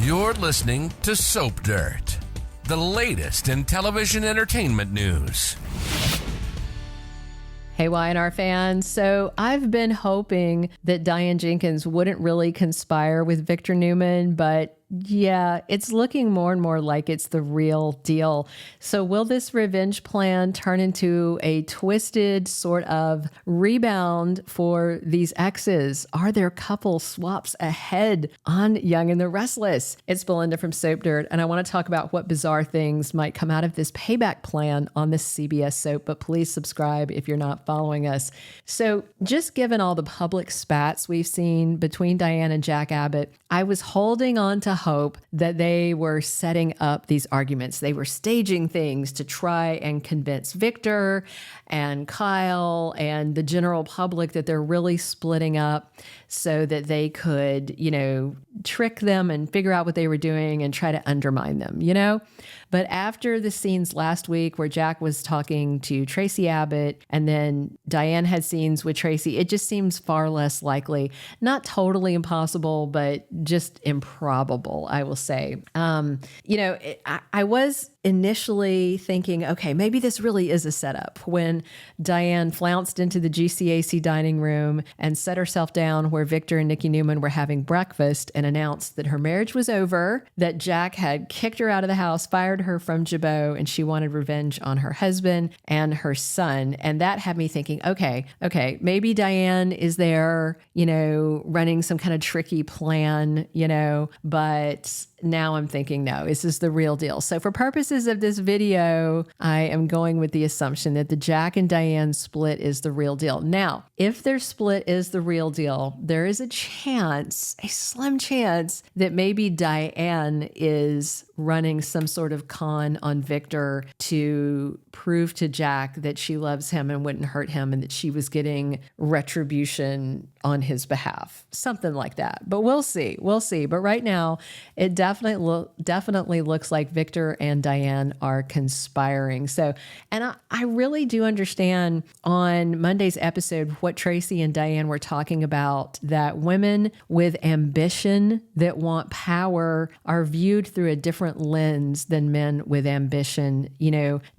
You're listening to Soap Dirt, the latest in television entertainment news. Hey, Y&R fans. So I've been hoping that Diane Jenkins wouldn't really conspire with Victor Newman, but yeah, it's looking more and more like it's the real deal. So will this revenge plan turn into a twisted sort of rebound for these exes? Are there couple swaps ahead on Young and the Restless? It's Belinda from Soap Dirt, and I want to talk about what bizarre things might come out of this payback plan on this CBS soap, but please subscribe if you're not following us. So just given all the public spats we've seen between Diane and Jack Abbott, I was holding on to hope that they were setting up these arguments. They were staging things to try and convince Victor and Kyle and the general public that they're really splitting up so that they could, trick them and figure out what they were doing and try to undermine them, But after the scenes last week where Jack was talking to Traci Abbott and then Diane had scenes with Traci, it just seems far less likely. Not totally impossible, but just improbable, I will say. I was initially thinking, okay, maybe this really is a setup. When Diane flounced into the GCAC dining room and set herself down where Victor and Nikki Newman were having breakfast and announced that her marriage was over, that Jack had kicked her out of the house, fired her from Jabot, and she wanted revenge on her husband and her son. And that had me thinking, okay, maybe Diane is there, running some kind of tricky plan, but now I'm thinking, no, this is the real deal. So for purposes of this video, I am going with the assumption that the Jack and Diane split is the real deal. Now, if their split is the real deal, there is a slim chance, that maybe Diane is running some sort of con on Victor to prove to Jack that she loves him and wouldn't hurt him and that she was getting retribution on his behalf. Something like that. But we'll see. But right now, it definitely looks like Victor and Diane are conspiring. So, and I really do understand on Monday's episode what Traci and Diane were talking about, that women with ambition that want power are viewed through a different lens than men with ambition.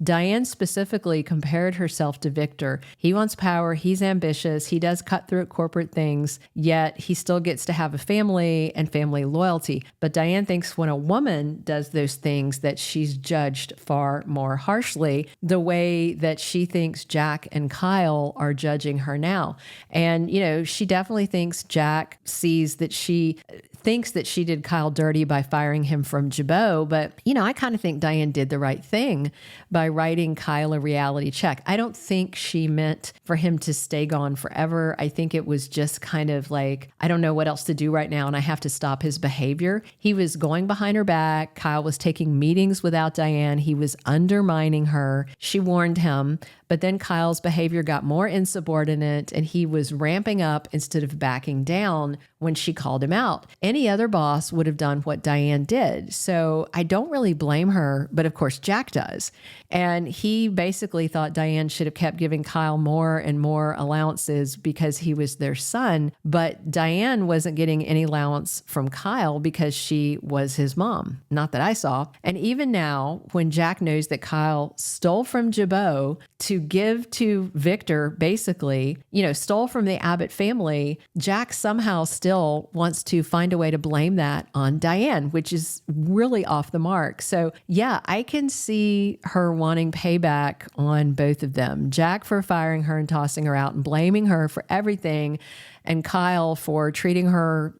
Diane specifically compared herself to Victor. He wants power. He's ambitious. He does cut through corporate things, yet he still gets to have a family and family loyalty. But Diane thinks when a woman does those things that she's judged far more harshly, the way that she thinks Jack and Kyle are judging her now. And, she definitely thinks Jack sees that she thinks that she did Kyle dirty by firing him from Jabot. But, I kind of think Diane did the right thing by writing Kyle a reality check. I don't think she meant for him to stay gone forever. I think it was just kind of like, I don't know what else to do right now, and I have to stop his behavior. He was going behind her back. Kyle was taking meetings without Diane. He was undermining her. She warned him. But then Kyle's behavior got more insubordinate and he was ramping up instead of backing down when she called him out. Any other boss would have done what Diane did. So I don't really blame her, but of course Jack does. And he basically thought Diane should have kept giving Kyle more and more allowances because he was their son. But Diane wasn't getting any allowance from Kyle because she was his mom. Not that I saw. And even now, when Jack knows that Kyle stole from Jabot to give to Victor, basically, stole from the Abbott family, Jack somehow still wants to find a way to blame that on Diane, which is really off the mark. So yeah, I can see her wanting payback on both of them. Jack for firing her and tossing her out and blaming her for everything, and Kyle for treating her,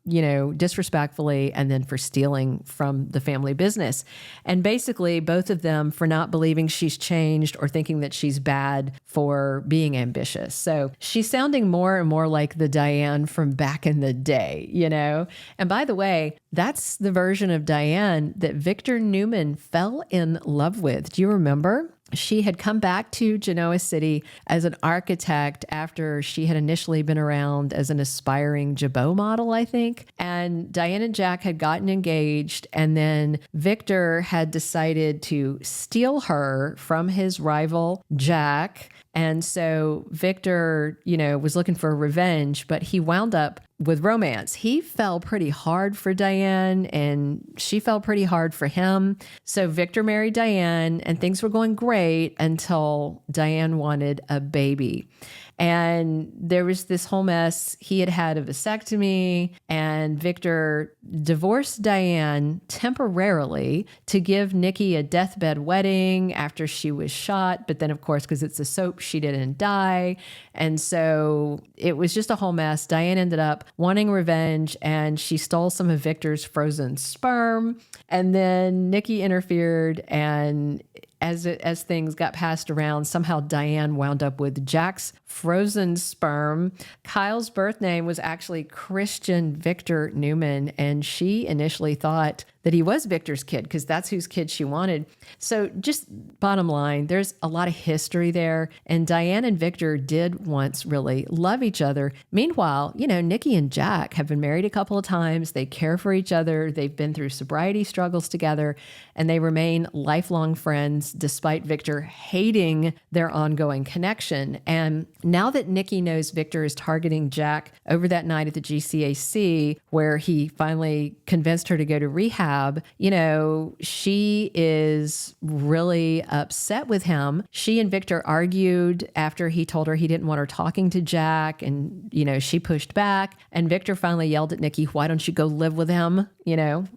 disrespectfully, and then for stealing from the family business. And basically both of them for not believing she's changed or thinking that she's bad for being ambitious. So she's sounding more and more like the Diane from back in the day, And by the way, that's the version of Diane that Victor Newman fell in love with. Do you remember? She had come back to Genoa City as an architect after she had initially been around as an aspiring Jabot model, I think. And Diane and Jack had gotten engaged, and then Victor had decided to steal her from his rival, Jack. And so Victor, was looking for revenge, but he wound up with romance. He fell pretty hard for Diane and she fell pretty hard for him. So Victor married Diane and things were going great until Diane wanted a baby. And there was this whole mess. He had had a vasectomy, and Victor divorced Diane temporarily to give Nikki a deathbed wedding after she was shot. But then, of course, because it's a soap, she didn't die. And so it was just a whole mess. Diane ended up wanting revenge, and she stole some of Victor's frozen sperm. And then Nikki interfered, and as things got passed around, somehow Diane wound up with Jack's frozen sperm. Kyle's birth name was actually Christian Victor Newman, and she initially thought that he was Victor's kid because that's whose kid she wanted. So just bottom line, there's a lot of history there, and Diane and Victor did once really love each other. Meanwhile, Nikki and Jack have been married a couple of times. They care for each other. They've been through sobriety struggles together, and they remain lifelong friends despite Victor hating their ongoing connection. And now that Nikki knows Victor is targeting Jack over that night at the GCAC, where he finally convinced her to go to rehab, she is really upset with him. She and Victor argued after he told her he didn't want her talking to Jack, and, she pushed back. And Victor finally yelled at Nikki, "Why don't you go live with him?"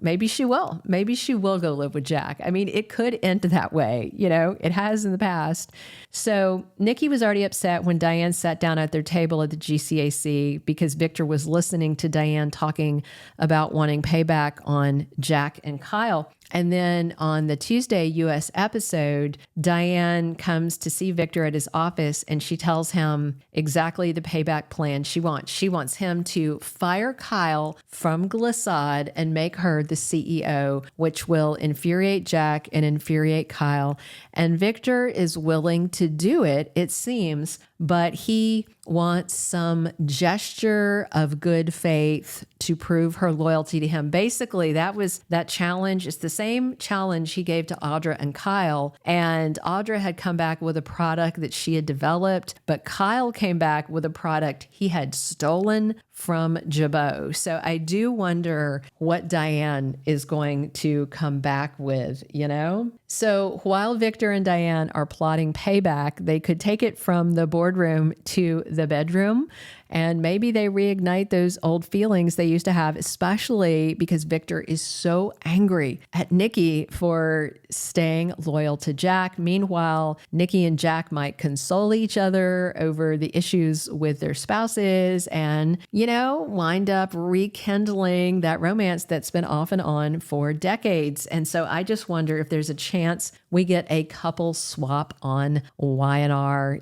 Maybe she will. Maybe she will go live with Jack. I mean, it could end that way. It has in the past. So Nikki was already upset when Diane sat down at their table at the GCAC because Victor was listening to Diane talking about wanting payback on Jack and Kyle. And then on the Tuesday U.S. episode, Diane comes to see Victor at his office, and she tells him exactly the payback plan she wants. She wants him to fire Kyle from Glissade and make her the CEO, which will infuriate Jack and infuriate Kyle. And Victor is willing to do it, it seems, but he wants some gesture of good faith to prove her loyalty to him. Basically, that was that challenge. It's the same challenge he gave to Audra and Kyle. And Audra had come back with a product that she had developed, but Kyle came back with a product he had stolen from Jabot. So I do wonder what Diane is going to come back with, So while Victor and Diane are plotting payback, they could take it from the boardroom to the bedroom, and maybe they reignite those old feelings they used to have, especially because Victor is so angry at Nikki for staying loyal to Jack. Meanwhile, Nikki and Jack might console each other over the issues with their spouses and, wind up rekindling that romance that's been off and on for decades. And so I just wonder if there's a chance we get a couple swap on Y&R,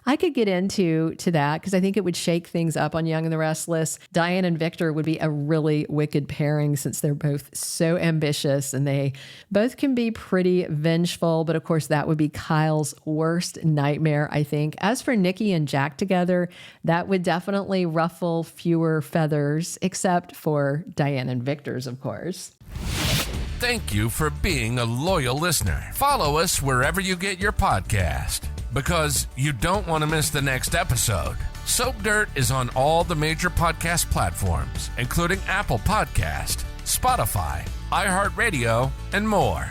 I could get into that because I think it would shake things up on Young and the Restless. Diane and Victor would be a really wicked pairing since they're both so ambitious and they both can be pretty vengeful. But of course, that would be Kyle's worst nightmare, I think. As for Nikki and Jack together, that would definitely ruffle fewer feathers, except for Diane and Victor's, of course. Thank you for being a loyal listener. Follow us wherever you get your podcast, because you don't want to miss the next episode. Soap Dirt is on all the major podcast platforms, including Apple Podcast, Spotify, iHeartRadio, and more.